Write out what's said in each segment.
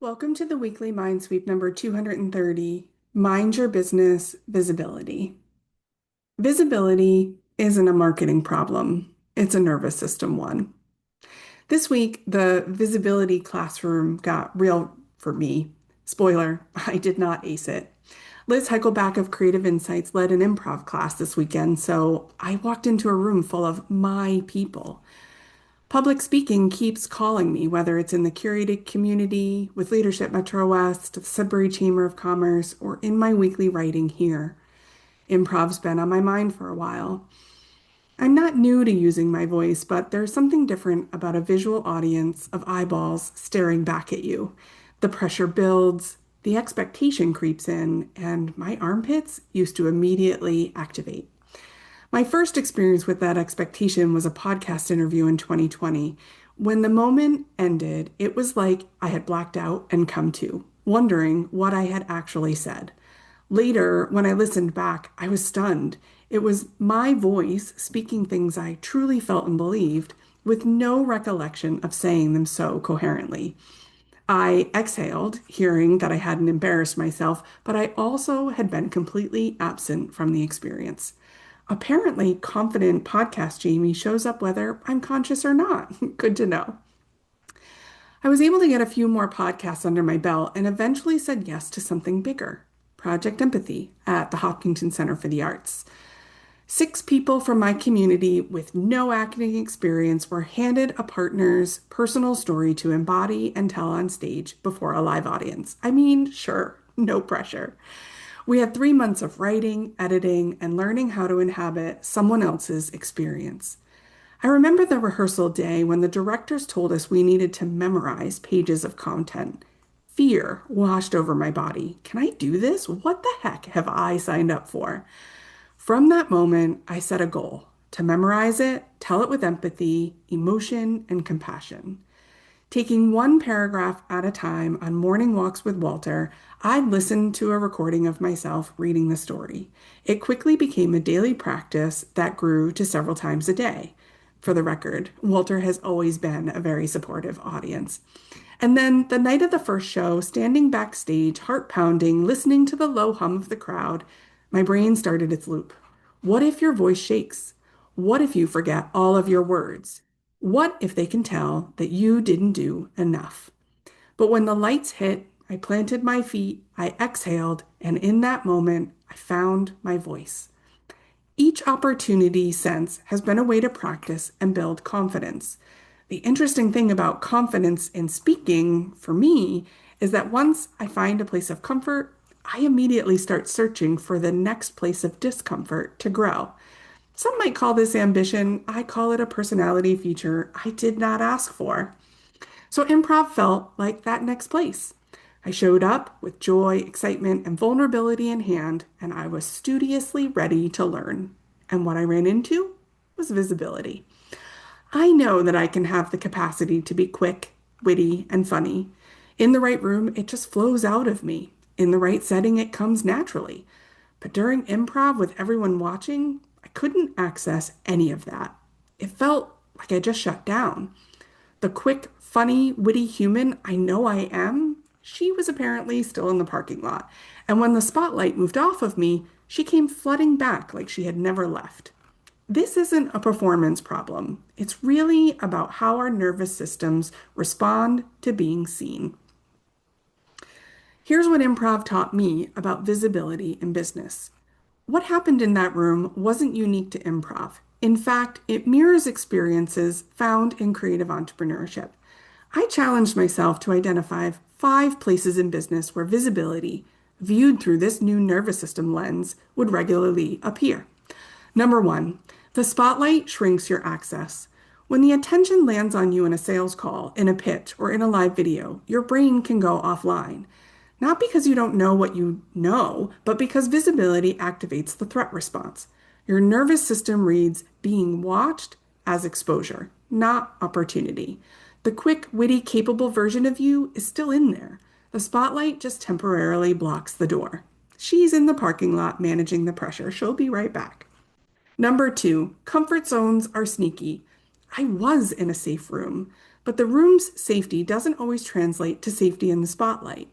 Welcome to the weekly MindSweep number 230, Mind Your Business Visibility. Visibility isn't a marketing problem, it's a nervous system one. This week, the visibility classroom got real for me. Spoiler, I did not ace it. Liz Heichelbech of Creative Incites led an improv class this weekend, so I walked into a room full of my people. Public speaking keeps calling me, whether it's in the curated community, with Leadership Metro West, the Sudbury Chamber of Commerce, or in my weekly writing here. Improv's been on my mind for a while. I'm not new to using my voice, but there's something different about a visual audience of eyeballs staring back at you. The pressure builds, the expectation creeps in, and my armpits used to immediately activate. My first experience with that expectation was a podcast interview in 2020. When the moment ended, it was like I had blacked out and come to, wondering what I had actually said. Later, when I listened back, I was stunned. It was my voice speaking things I truly felt and believed, with no recollection of saying them so coherently. I exhaled, hearing that I hadn't embarrassed myself, but I also had been completely absent from the experience. Apparently, confident podcast Jamie shows up whether I'm conscious or not. Good to know. I was able to get a few more podcasts under my belt and eventually said yes to something bigger, Project Empathy at the Hopkinton Center for the Arts. 6 people from my community with no acting experience were handed a partner's personal story to embody and tell on stage before a live audience. I mean, sure, no pressure. We had 3 months of writing, editing, and learning how to inhabit someone else's experience. I remember the rehearsal day when the directors told us we needed to memorize pages of content. Fear washed over my body. Can I do this? What the heck have I signed up for? From that moment, I set a goal to memorize it, tell it with empathy, emotion, and compassion. Taking one paragraph at a time on morning walks with Walter, I'd listen to a recording of myself reading the story. It quickly became a daily practice that grew to several times a day. For the record, Walter has always been a very supportive audience. And then the night of the first show, standing backstage, heart pounding, listening to the low hum of the crowd, my brain started its loop. What if your voice shakes? What if you forget all of your words? What if they can tell that you didn't do enough? But when the lights hit, I planted my feet, I exhaled, and in that moment, I found my voice. Each opportunity since has been a way to practice and build confidence. The interesting thing about confidence in speaking for me is that once I find a place of comfort, I immediately start searching for the next place of discomfort to grow. Some might call this ambition. I call it a personality feature I did not ask for. So improv felt like that next place. I showed up with joy, excitement, and vulnerability in hand, and I was studiously ready to learn. And what I ran into was visibility. I know that I can have the capacity to be quick, witty, and funny. In the right room, it just flows out of me. In the right setting, it comes naturally. But during improv with everyone watching, I couldn't access any of that. It felt like I just shut down. The quick, funny, witty human I know I am, she was apparently still in the parking lot. And when the spotlight moved off of me, she came flooding back like she had never left. This isn't a performance problem. It's really about how our nervous systems respond to being seen. Here's what improv taught me about visibility in business. What happened in that room wasn't unique to improv. In fact, it mirrors experiences found in creative entrepreneurship. I challenged myself to identify 5 places in business where visibility, viewed through this new nervous system lens, would regularly appear. Number 1, the spotlight shrinks your access. When the attention lands on you in a sales call, in a pitch, or in a live video, your brain can go offline. Not because you don't know what you know, but because visibility activates the threat response. Your nervous system reads being watched as exposure, not opportunity. The quick, witty, capable version of you is still in there. The spotlight just temporarily blocks the door. She's in the parking lot managing the pressure. She'll be right back. Number 2, comfort zones are sneaky. I was in a safe room. But the room's safety doesn't always translate to safety in the spotlight.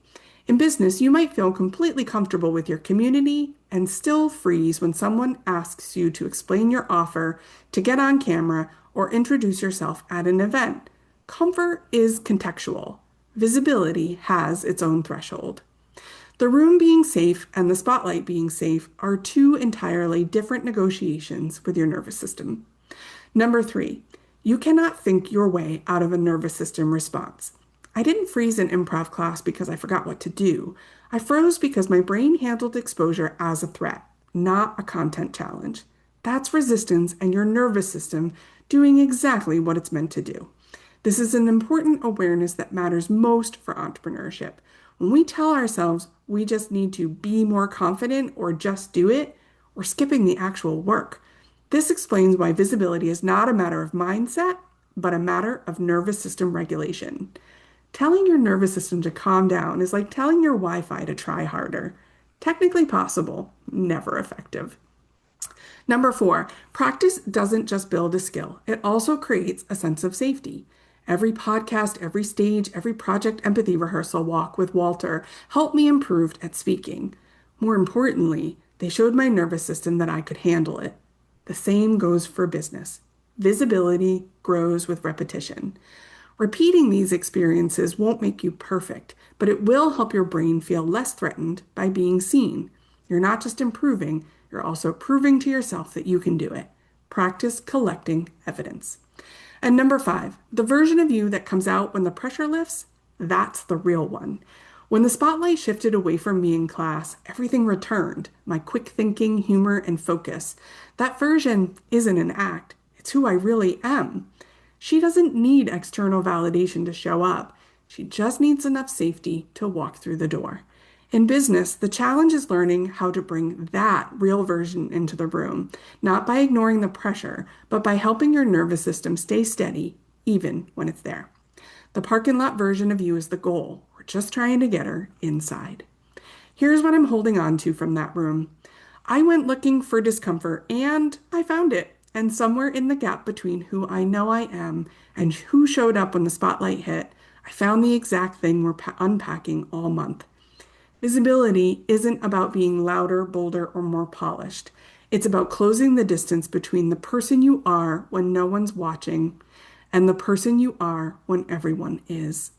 In business, you might feel completely comfortable with your community and still freeze when someone asks you to explain your offer, to get on camera, or introduce yourself at an event. Comfort is contextual. Visibility has its own threshold. The room being safe and the spotlight being safe are two entirely different negotiations with your nervous system. Number three, you cannot think your way out of a nervous system response. I didn't freeze in improv class because I forgot what to do. I froze because my brain handled exposure as a threat, not a content challenge. That's resistance and your nervous system doing exactly what it's meant to do. This is an important awareness that matters most for entrepreneurship. When we tell ourselves we just need to be more confident or just do it, we're skipping the actual work. This explains why visibility is not a matter of mindset, but a matter of nervous system regulation. Telling your nervous system to calm down is like telling your Wi-Fi to try harder. Technically possible, never effective. Number four, practice doesn't just build a skill, it also creates a sense of safety. Every podcast, every stage, every project empathy rehearsal walk with Walter helped me improve at speaking. More importantly, they showed my nervous system that I could handle it. The same goes for business. Visibility grows with repetition. Repeating these experiences won't make you perfect, but it will help your brain feel less threatened by being seen. You're not just improving, you're also proving to yourself that you can do it. Practice collecting evidence. And number five, the version of you that comes out when the pressure lifts, that's the real one. When the spotlight shifted away from me in class, everything returned, my quick thinking, humor, and focus. That version isn't an act, it's who I really am. She doesn't need external validation to show up. She just needs enough safety to walk through the door. In business, the challenge is learning how to bring that real version into the room, not by ignoring the pressure, but by helping your nervous system stay steady, even when it's there. The parking lot version of you is the goal. We're just trying to get her inside. Here's what I'm holding on to from that room. I went looking for discomfort and I found it. And somewhere in the gap between who I know I am and who showed up when the spotlight hit, I found the exact thing we're unpacking all month. Visibility isn't about being louder, bolder, or more polished. It's about closing the distance between the person you are when no one's watching and the person you are when everyone is.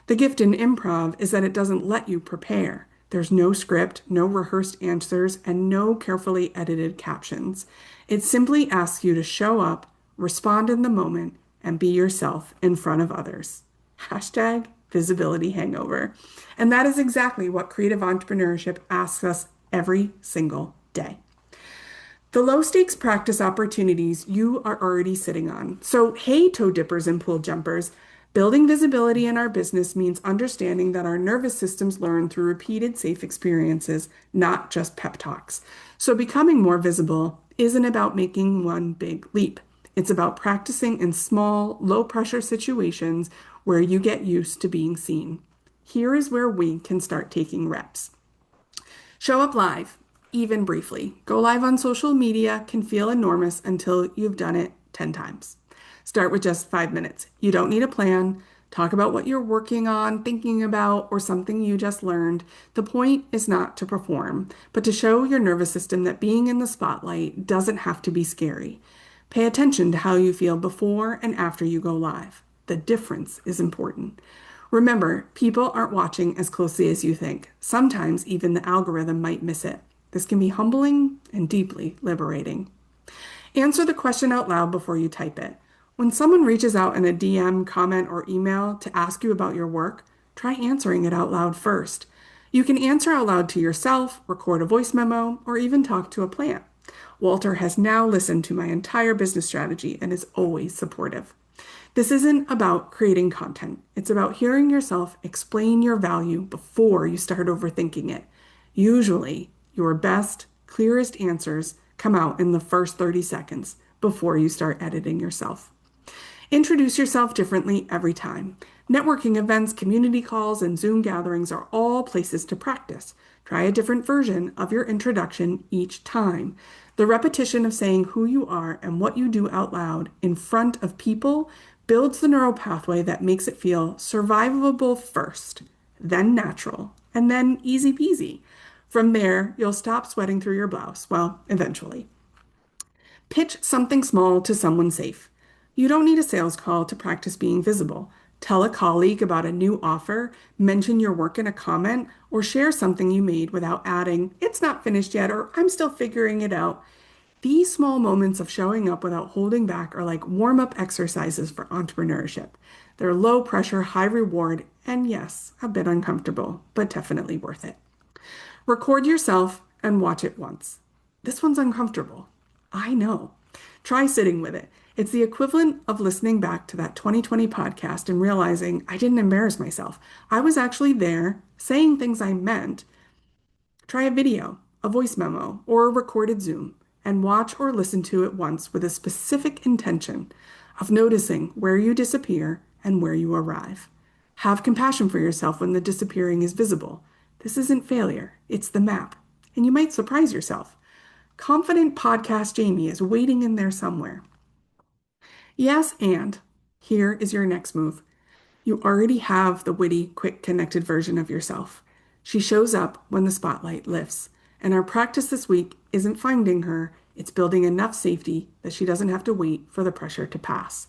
The gift in improv is that it doesn't let you prepare. There's no script, no rehearsed answers, and no carefully edited captions. It simply asks you to show up, respond in the moment, and be yourself in front of others. Hashtag visibility hangover. And that is exactly what creative entrepreneurship asks us every single day. The low stakes practice opportunities you are already sitting on. So, hey, toe dippers and pool jumpers, building visibility in our business means understanding that our nervous systems learn through repeated safe experiences, not just pep talks. So, becoming more visible isn't about making one big leap. It's about practicing in small, low pressure situations where you get used to being seen. Here is where we can start taking reps. Show up live, even briefly. Go live on social media can feel enormous until you've done it 10 times. Start with just 5 minutes. You don't need a plan. Talk about what you're working on, thinking about, or something you just learned. The point is not to perform, but to show your nervous system that being in the spotlight doesn't have to be scary. Pay attention to how you feel before and after you go live. The difference is important. Remember, people aren't watching as closely as you think. Sometimes even the algorithm might miss it. This can be humbling and deeply liberating. Answer the question out loud before you type it. When someone reaches out in a DM, comment, or email to ask you about your work, try answering it out loud first. You can answer out loud to yourself, record a voice memo, or even talk to a plant. Walter has now listened to my entire business strategy and is always supportive. This isn't about creating content. It's about hearing yourself explain your value before you start overthinking it. Usually, your best, clearest answers come out in the first 30 seconds before you start editing yourself. Introduce yourself differently every time. Networking events, community calls, and Zoom gatherings are all places to practice. Try a different version of your introduction each time. The repetition of saying who you are and what you do out loud in front of people builds the neural pathway that makes it feel survivable first, then natural, and then easy peasy. From there, you'll stop sweating through your blouse. Well, eventually. Pitch something small to someone safe. You don't need a sales call to practice being visible. Tell a colleague about a new offer, mention your work in a comment, or share something you made without adding, "It's not finished yet," or "I'm still figuring it out." These small moments of showing up without holding back are like warm-up exercises for entrepreneurship. They're low pressure, high reward, and yes, a bit uncomfortable, but definitely worth it. Record yourself and watch it once. This one's uncomfortable. I know. Try sitting with it. It's the equivalent of listening back to that 2020 podcast and realizing I didn't embarrass myself. I was actually there saying things I meant. Try a video, a voice memo, or a recorded Zoom and watch or listen to it once with a specific intention of noticing where you disappear and where you arrive. Have compassion for yourself when the disappearing is visible. This isn't failure, it's the map, and you might surprise yourself. Confident podcast Jamie is waiting in there somewhere. Yes, and here is your next move. You already have the witty, quick, connected version of yourself. She shows up when the spotlight lifts, and our practice this week isn't finding her, it's building enough safety that she doesn't have to wait for the pressure to pass.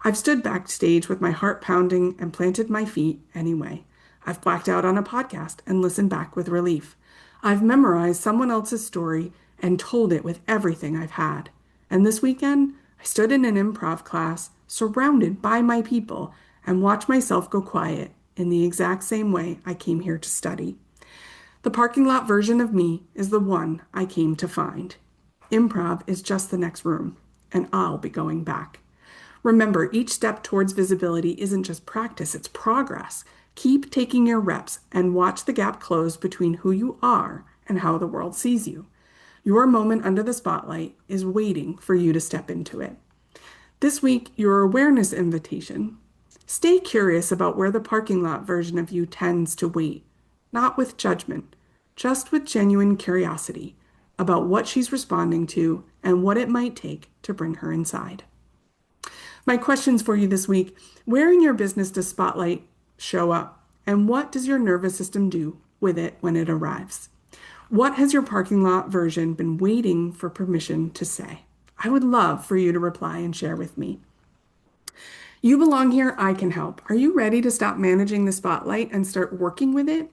I've stood backstage with my heart pounding and planted my feet anyway. I've blacked out on a podcast and listened back with relief. I've memorized someone else's story and told it with everything I've had. And this weekend, I stood in an improv class surrounded by my people and watched myself go quiet in the exact same way I came here to study. The parking lot version of me is the one I came to find. Improv is just the next room, and I'll be going back. Remember, each step towards visibility isn't just practice, it's progress. Keep taking your reps and watch the gap close between who you are and how the world sees you. Your moment under the spotlight is waiting for you to step into it. This week, your awareness invitation. Stay curious about where the parking lot version of you tends to wait, not with judgment, just with genuine curiosity about what she's responding to and what it might take to bring her inside. My questions for you this week: where in your business does spotlight show up? And what does your nervous system do with it when it arrives? What has your parking lot version been waiting for permission to say? I would love for you to reply and share with me. You belong here, I can help. Are you ready to stop managing the spotlight and start working with it?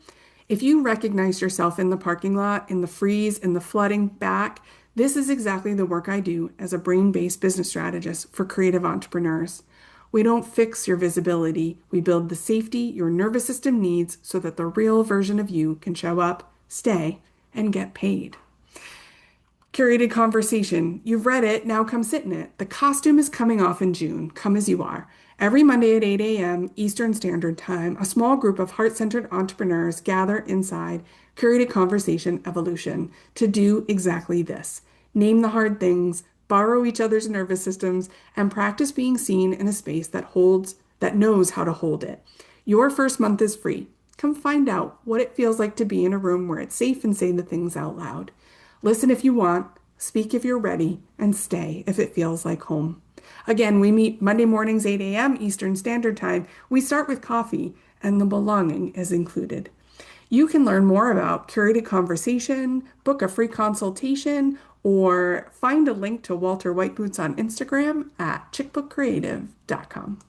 If you recognize yourself in the parking lot, in the freeze, in the flooding back, this is exactly the work I do as a brain-based business strategist for creative entrepreneurs. We don't fix your visibility. We build the safety your nervous system needs so that the real version of you can show up, stay, and get paid. Curated conversation. You've read it, now come sit in it. The costume is coming off in June. Come as you are. Every Monday at 8 a.m. Eastern Standard Time, a small group of heart-centered entrepreneurs gather inside Curated Conversation Evolution to do exactly this. Name the hard things, borrow each other's nervous systems, and practice being seen in a space that knows how to hold it. Your first month is free. Come find out what it feels like to be in a room where it's safe and say the things out loud. Listen if you want, speak if you're ready, and stay if it feels like home. Again, we meet Monday mornings, 8 a.m. Eastern Standard Time. We start with coffee, and the belonging is included. You can learn more about Curated Conversation, book a free consultation, or find a link to Walter Whiteboots on Instagram at chickbookcreative.com.